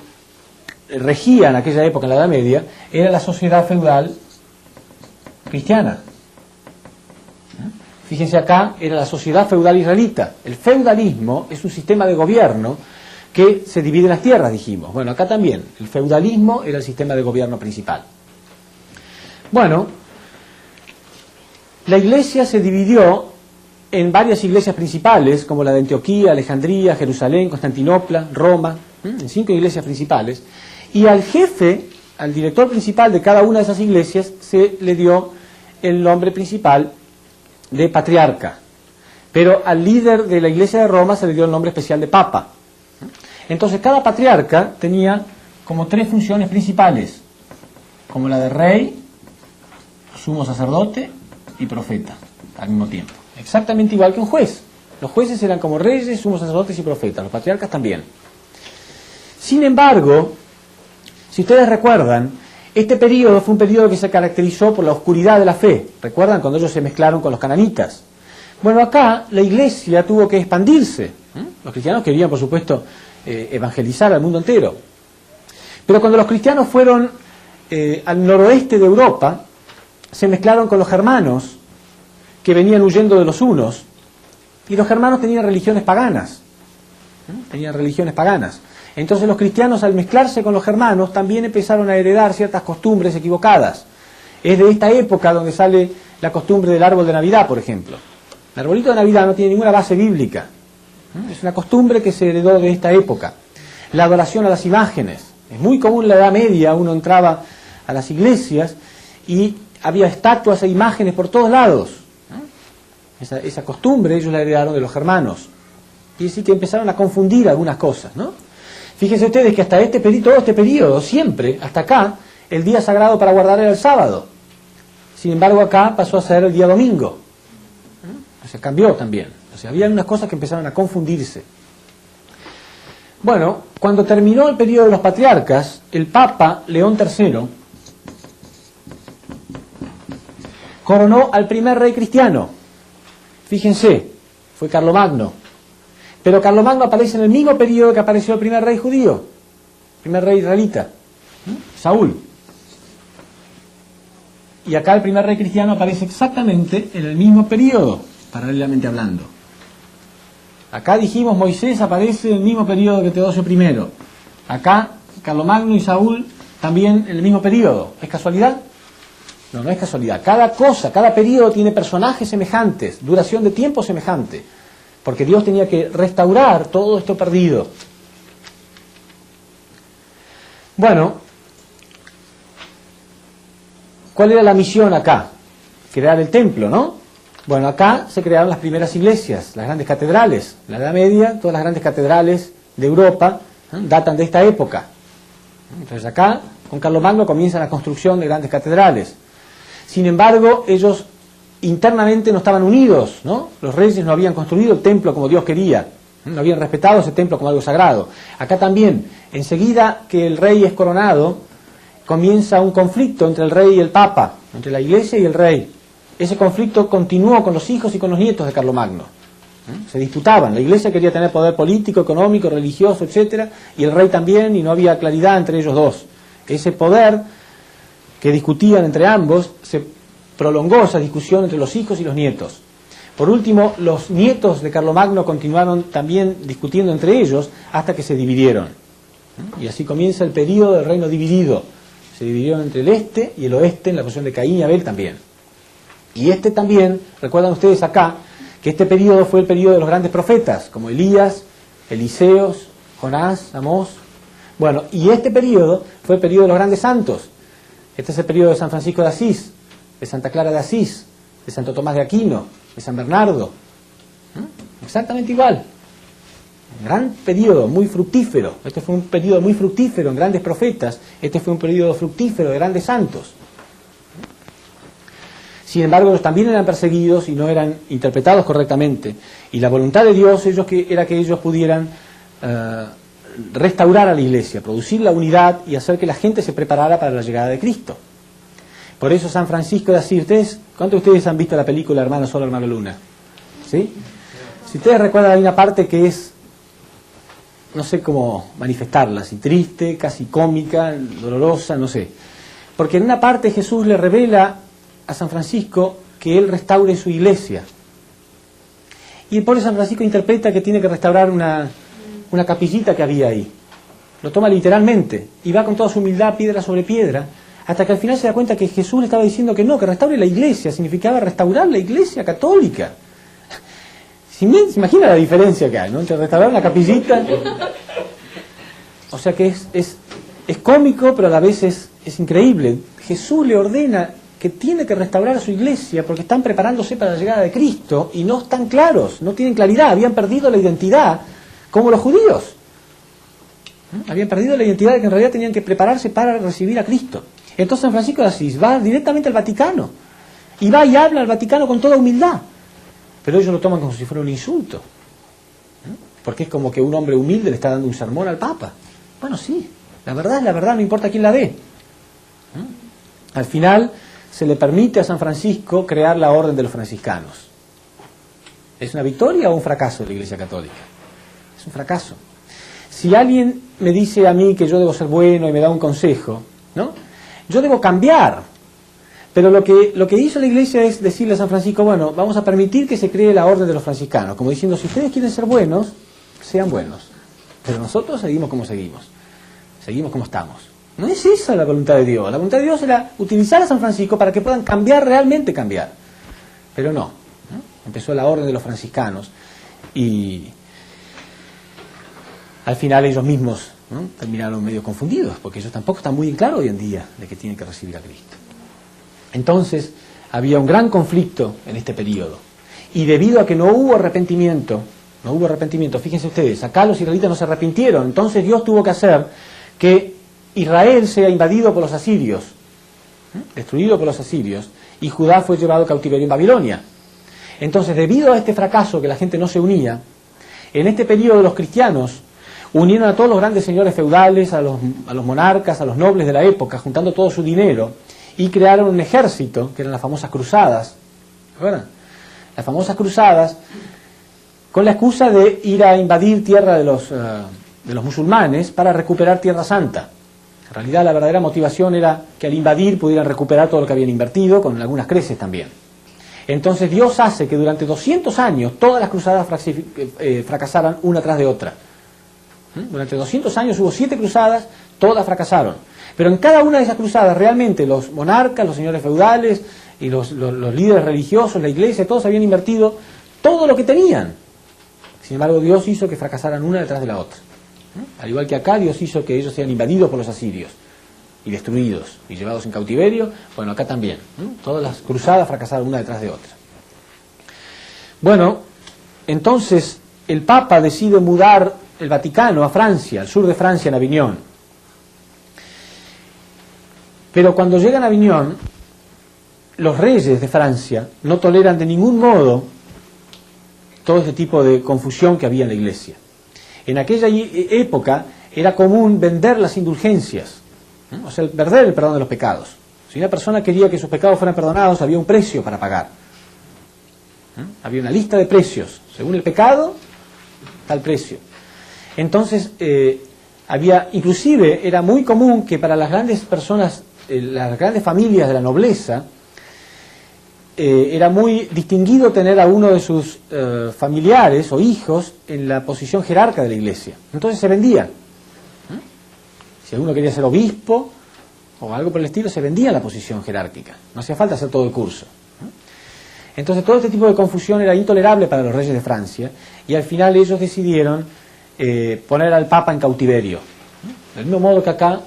regía en aquella época, en la Edad Media, era la sociedad feudal cristiana. Fíjense acá, era la sociedad feudal israelita. El feudalismo es un sistema de gobierno que se divide en las tierras, dijimos. Bueno, acá también, el feudalismo era el sistema de gobierno principal. Bueno, la iglesia se dividió en varias iglesias principales, como la de Antioquía, Alejandría, Jerusalén, Constantinopla, Roma, en 5 iglesias principales, y al jefe, al director principal de cada una de esas iglesias, se le dio el nombre principal de patriarca, pero al líder de la iglesia de Roma se le dio el nombre especial de papa. Entonces cada patriarca tenía como 3 funciones principales, como la de rey, sumo sacerdote y profeta al mismo tiempo, exactamente igual que un juez. Los jueces eran como reyes, sumos sacerdotes y profetas, los patriarcas también. Sin embargo, si ustedes recuerdan, este periodo fue un periodo que se caracterizó por la oscuridad de la fe. ¿Recuerdan cuando ellos se mezclaron con los cananitas? Bueno, acá la iglesia tuvo que expandirse. Los cristianos querían, por supuesto, evangelizar al mundo entero. Pero cuando los cristianos fueron al noroeste de Europa, se mezclaron con los germanos, que venían huyendo de los hunos, y los germanos tenían religiones paganas. Entonces los cristianos, al mezclarse con los germanos, también empezaron a heredar ciertas costumbres equivocadas. Es de esta época donde sale la costumbre del árbol de Navidad, por ejemplo. El arbolito de Navidad no tiene ninguna base bíblica. Es una costumbre que se heredó de esta época. La adoración a las imágenes. Es muy común en la Edad Media, uno entraba a las iglesias y había estatuas e imágenes por todos lados. Esa costumbre ellos la heredaron de los germanos. Y así que empezaron a confundir algunas cosas, ¿no? Fíjense ustedes que hasta todo este periodo, siempre, hasta acá, el día sagrado para guardar era el sábado. Sin embargo, acá pasó a ser el día domingo. O sea, cambió también. O sea, había unas cosas que empezaron a confundirse. Bueno, cuando terminó el periodo de los patriarcas, el Papa León III coronó al primer rey cristiano. Fíjense, fue Carlomagno. Pero Carlomagno aparece en el mismo periodo que apareció el primer rey judío, el primer rey israelita, Saúl. Y acá el primer rey cristiano aparece exactamente en el mismo periodo, paralelamente hablando. Acá dijimos Moisés aparece en el mismo periodo que Teodosio I. Acá Carlomagno y Saúl también en el mismo periodo. ¿Es casualidad? No, no es casualidad. Cada periodo tiene personajes semejantes, duración de tiempo semejante. Porque Dios tenía que restaurar todo esto perdido. Bueno, ¿cuál era la misión acá? Crear el templo, ¿no? Bueno, acá se crearon las primeras iglesias, las grandes catedrales. En la Edad Media, todas las grandes catedrales de Europa datan de esta época. Entonces acá, con Carlomagno, comienza la construcción de grandes catedrales. Sin embargo, ellos internamente no estaban unidos, ¿no? Los reyes no habían construido el templo como Dios quería, no habían respetado ese templo como algo sagrado. Acá también, enseguida que el rey es coronado, comienza un conflicto entre el rey y el papa, entre la iglesia y el rey. Ese conflicto continuó con los hijos y con los nietos de Carlomagno. Se disputaban, la iglesia quería tener poder político, económico, religioso, etcétera, y el rey también, y no había claridad entre ellos dos. Ese poder que discutían entre ambos se prolongó esa discusión entre los hijos y los nietos. Por último, los nietos de Carlomagno continuaron también discutiendo entre ellos hasta que se dividieron. Y así comienza el periodo del reino dividido. Se dividieron entre el este y el oeste en la posición de Caín y Abel también. Y este también, recuerdan ustedes acá, que este periodo fue el periodo de los grandes profetas, como Elías, Eliseos, Jonás, Amós. Bueno, y este periodo fue el periodo de los grandes santos. Este es el periodo de San Francisco de Asís, de Santa Clara de Asís, de Santo Tomás de Aquino, de San Bernardo. Exactamente igual. Un gran periodo, muy fructífero. Este fue un periodo muy fructífero en grandes profetas. Este fue un periodo fructífero de grandes santos. Sin embargo, ellos también eran perseguidos y no eran interpretados correctamente. Y la voluntad de Dios era que ellos pudieran restaurar a la iglesia, producir la unidad y hacer que la gente se preparara para la llegada de Cristo. Por eso San Francisco de Asís, ¿cuántos de ustedes han visto la película Hermano Sol, Hermano Luna? ¿Sí? Si ustedes recuerdan, hay una parte que es, no sé cómo manifestarla, si triste, casi cómica, dolorosa, no sé. Porque en una parte Jesús le revela a San Francisco que él restaure su iglesia. Y el pobre San Francisco interpreta que tiene que restaurar una capillita que había ahí. Lo toma literalmente y va con toda su humildad, piedra sobre piedra, hasta que al final se da cuenta que Jesús le estaba diciendo que no, que restaure la iglesia, significaba restaurar la iglesia católica. ¿Se imagina la diferencia que hay, ¿no? Entre restaurar una capillita. O sea que es cómico, pero a la vez es increíble. Jesús le ordena que tiene que restaurar a su iglesia porque están preparándose para la llegada de Cristo y no están claros, no tienen claridad, habían perdido la identidad como los judíos. Habían perdido la identidad de que en realidad tenían que prepararse para recibir a Cristo. Entonces San Francisco de Asís va directamente al Vaticano y va y habla al Vaticano con toda humildad, pero ellos lo toman como si fuera un insulto, porque es como que un hombre humilde le está dando un sermón al Papa. Bueno, sí, la verdad es la verdad, no importa quién la dé. Al final se le permite a San Francisco crear la orden de los franciscanos. ¿Es una victoria o un fracaso de la Iglesia Católica? Es un fracaso. Si alguien me dice a mí que yo debo ser bueno y me da un consejo, ¿no? Yo debo cambiar. Pero lo que hizo la Iglesia es decirle a San Francisco, bueno, vamos a permitir que se cree la orden de los franciscanos, como diciendo, si ustedes quieren ser buenos, sean buenos. Pero nosotros seguimos como seguimos estamos. No es esa la voluntad de Dios. La voluntad de Dios era utilizar a San Francisco para que puedan cambiar, realmente cambiar. Pero no. Empezó la orden de los franciscanos y al final ellos mismos, ¿no?, terminaron medio confundidos, porque ellos tampoco están muy en claro hoy en día de que tienen que recibir a Cristo. Entonces había un gran conflicto en este periodo. Y debido a que no hubo arrepentimiento, fíjense ustedes, acá los israelitas no se arrepintieron, entonces Dios tuvo que hacer que Israel sea invadido por los asirios, destruido por los asirios, y Judá fue llevado cautiverio en Babilonia. Entonces, debido a este fracaso, que la gente no se unía, en este periodo los cristianos unieron a todos los grandes señores feudales, a los monarcas, a los nobles de la época, juntando todo su dinero, y crearon un ejército, que eran las famosas cruzadas. ¿Recuerdan? Las famosas cruzadas, con la excusa de ir a invadir tierra de los musulmanes para recuperar Tierra Santa. En realidad la verdadera motivación era que al invadir pudieran recuperar todo lo que habían invertido, con algunas creces también. Entonces Dios hace que durante 200 años todas las cruzadas fracasaran una tras de otra. Durante 200 años hubo 7 cruzadas, todas fracasaron. Pero en cada una de esas cruzadas realmente los monarcas, los señores feudales y los líderes religiosos, la iglesia, todos habían invertido todo lo que tenían. Sin embargo, Dios hizo que fracasaran una detrás de la otra. Al igual que acá, Dios hizo que ellos sean invadidos por los asirios y destruidos y llevados en cautiverio. Bueno, acá también. Todas las cruzadas fracasaron una detrás de otra. Bueno, entonces el Papa decide mudar el Vaticano a Francia, al sur de Francia, en Aviñón. Pero cuando llegan a Aviñón, los reyes de Francia no toleran de ningún modo todo este tipo de confusión que había en la Iglesia. En aquella época era común vender las indulgencias, o sea, perder el perdón de los pecados. Si una persona quería que sus pecados fueran perdonados, había un precio para pagar. Había una lista de precios. Según el pecado, tal precio. Entonces, inclusive era muy común que para las grandes personas, las grandes familias de la nobleza, era muy distinguido tener a uno de sus familiares o hijos en la posición jerarca de la iglesia. Entonces se vendían. Si alguno quería ser obispo o algo por el estilo, se vendía la posición jerárquica. No hacía falta hacer todo el curso. Entonces todo este tipo de confusión era intolerable para los reyes de Francia y al final ellos decidieron poner al Papa en cautiverio. Del mismo modo que acá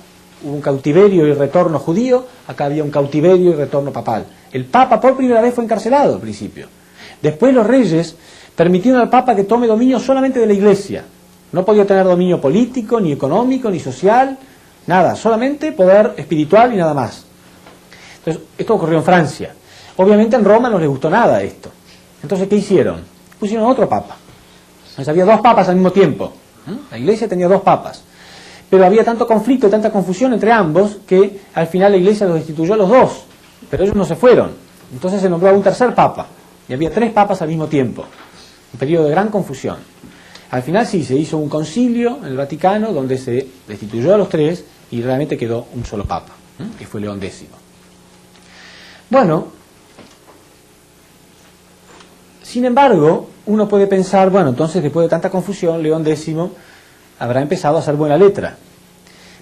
hubo un cautiverio y retorno judío, acá había un cautiverio y retorno papal. El Papa por primera vez fue encarcelado al principio. Después los reyes permitieron al Papa que tome dominio solamente de la Iglesia. No podía tener dominio político, ni económico, ni social, nada, solamente poder espiritual y nada más. Entonces, esto ocurrió en Francia. Obviamente en Roma no les gustó nada esto. Entonces, ¿qué hicieron? Pusieron otro Papa. Entonces había 2 papas al mismo tiempo. La Iglesia tenía 2 papas. Pero había tanto conflicto, tanta confusión entre ambos, que al final la Iglesia los destituyó a los 2. Pero ellos no se fueron. Entonces se nombró a un tercer papa. Y había 3 papas al mismo tiempo. Un periodo de gran confusión. Al final sí, se hizo un concilio en el Vaticano donde se destituyó a los 3 y realmente quedó un solo papa, que fue León X. Bueno, sin embargo, uno puede pensar, bueno, entonces después de tanta confusión, León X habrá empezado a hacer buena letra.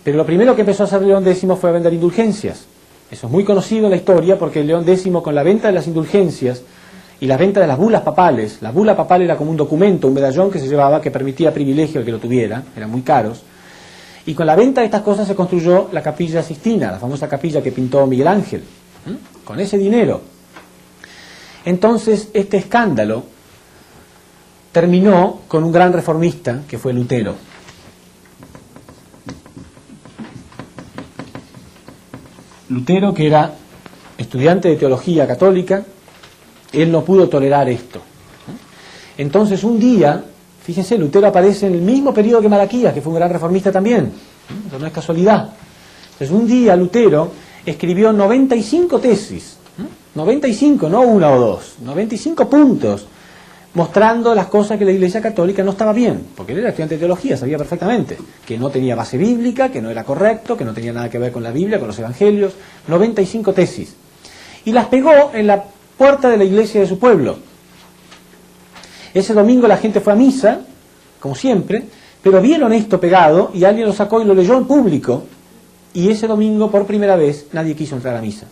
Pero lo primero que empezó a hacer León X fue a vender indulgencias. Eso es muy conocido en la historia porque León X, con la venta de las indulgencias y la venta de las bulas papales, la bula papal era como un documento, un medallón que se llevaba que permitía privilegio al que lo tuviera, eran muy caros, y con la venta de estas cosas se construyó la Capilla Sixtina, la famosa capilla que pintó Miguel Ángel, con ese dinero. Entonces este escándalo terminó con un gran reformista que fue Lutero. Lutero, que era estudiante de teología católica, él no pudo tolerar esto. Entonces un día, fíjense, Lutero aparece en el mismo periodo que Malaquías, que fue un gran reformista también. Eso no es casualidad. Entonces un día Lutero escribió 95 tesis, 95, no 1 o 2, 95 puntos, mostrando las cosas que la Iglesia Católica no estaba bien, porque él era estudiante de teología, sabía perfectamente que no tenía base bíblica, que no era correcto, que no tenía nada que ver con la Biblia, con los Evangelios, 95 tesis. Y las pegó en la puerta de la iglesia de su pueblo. Ese domingo la gente fue a misa, como siempre, pero vieron esto pegado y alguien lo sacó y lo leyó en público, y ese domingo por primera vez nadie quiso entrar a misa.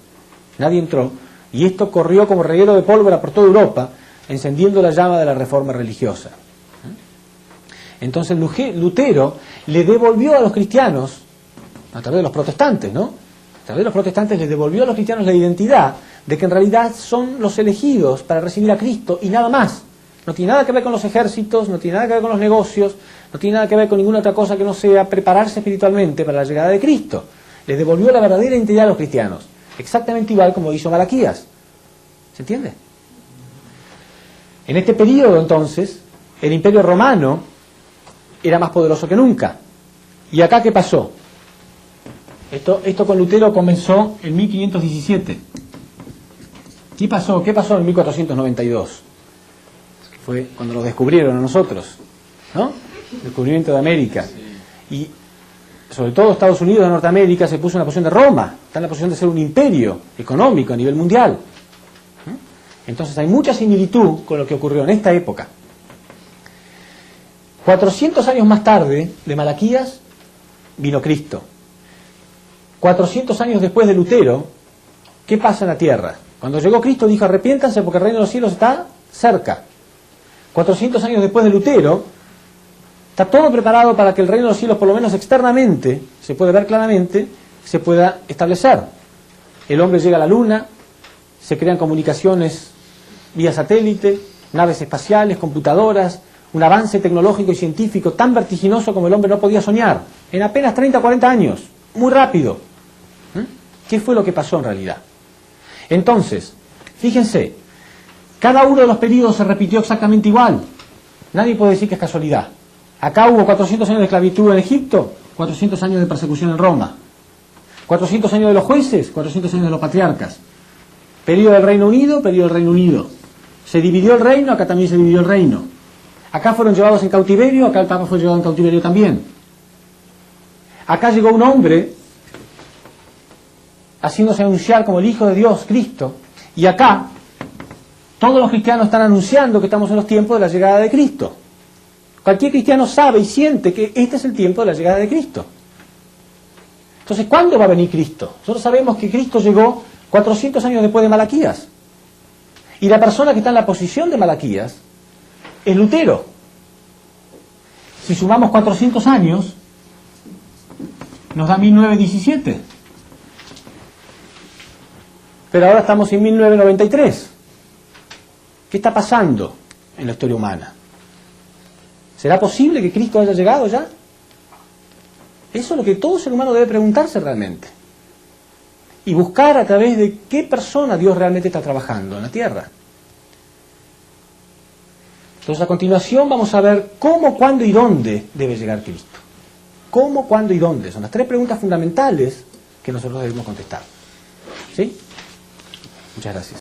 Nadie entró, y esto corrió como reguero de pólvora por toda Europa, encendiendo la llama de la reforma religiosa. Entonces Lutero le devolvió a los cristianos, a través de los protestantes, ¿no? A través de los protestantes les devolvió a los cristianos la identidad de que en realidad son los elegidos para recibir a Cristo y nada más. No tiene nada que ver con los ejércitos, no tiene nada que ver con los negocios, no tiene nada que ver con ninguna otra cosa que no sea prepararse espiritualmente para la llegada de Cristo. Les devolvió la verdadera identidad a los cristianos, exactamente igual como hizo Malaquías. ¿Se entiende? En este periodo, entonces, el Imperio Romano era más poderoso que nunca. ¿Y acá qué pasó? Esto con Lutero comenzó en 1517. ¿Qué pasó? ¿Qué pasó en 1492? Que fue cuando nos descubrieron a nosotros, ¿no? El descubrimiento de América. Y sobre todo Estados Unidos de Norteamérica se puso en la posición de Roma, está en la posición de ser un imperio económico a nivel mundial. Entonces hay mucha similitud con lo que ocurrió en esta época. 400 años más tarde de Malaquías vino Cristo. 400 años después de Lutero, ¿qué pasa en la tierra? Cuando llegó Cristo dijo: arrepiéntanse porque el reino de los cielos está cerca. 400 años después de Lutero, está todo preparado para que el reino de los cielos, por lo menos externamente, se puede ver claramente, se pueda establecer. El hombre llega a la luna, se crean comunicaciones vía satélite, naves espaciales, computadoras, un avance tecnológico y científico tan vertiginoso como el hombre no podía soñar, en apenas 30 o 40 años, muy rápido. ¿Qué fue lo que pasó en realidad? Entonces, fíjense, cada uno de los periodos se repitió exactamente igual. Nadie puede decir que es casualidad. Acá hubo 400 años de esclavitud en Egipto, 400 años de persecución en Roma, 400 años de los jueces, 400 años de los patriarcas. Periodo del Reino Unido, periodo del Reino Unido. Se dividió el reino, acá también se dividió el reino. Acá fueron llevados en cautiverio, acá el Papa fue llevado en cautiverio también. Acá llegó un hombre haciéndose anunciar como el Hijo de Dios, Cristo, y acá todos los cristianos están anunciando que estamos en los tiempos de la llegada de Cristo. Cualquier cristiano sabe y siente que este es el tiempo de la llegada de Cristo. Entonces, ¿cuándo va a venir Cristo? Nosotros sabemos que Cristo llegó 400 años después de Malaquías. Y la persona que está en la posición de Malaquías es Lutero. Si sumamos 400 años, nos da 1917. Pero ahora estamos en 1993. ¿Qué está pasando en la historia humana? ¿Será posible que Cristo haya llegado ya? Eso es lo que todo ser humano debe preguntarse realmente. Y buscar a través de qué persona Dios realmente está trabajando en la tierra. Entonces, a continuación vamos a ver cómo, cuándo y dónde debe llegar Cristo. ¿Cómo, cuándo y dónde? Son las 3 preguntas fundamentales que nosotros debemos contestar. ¿Sí? Muchas gracias.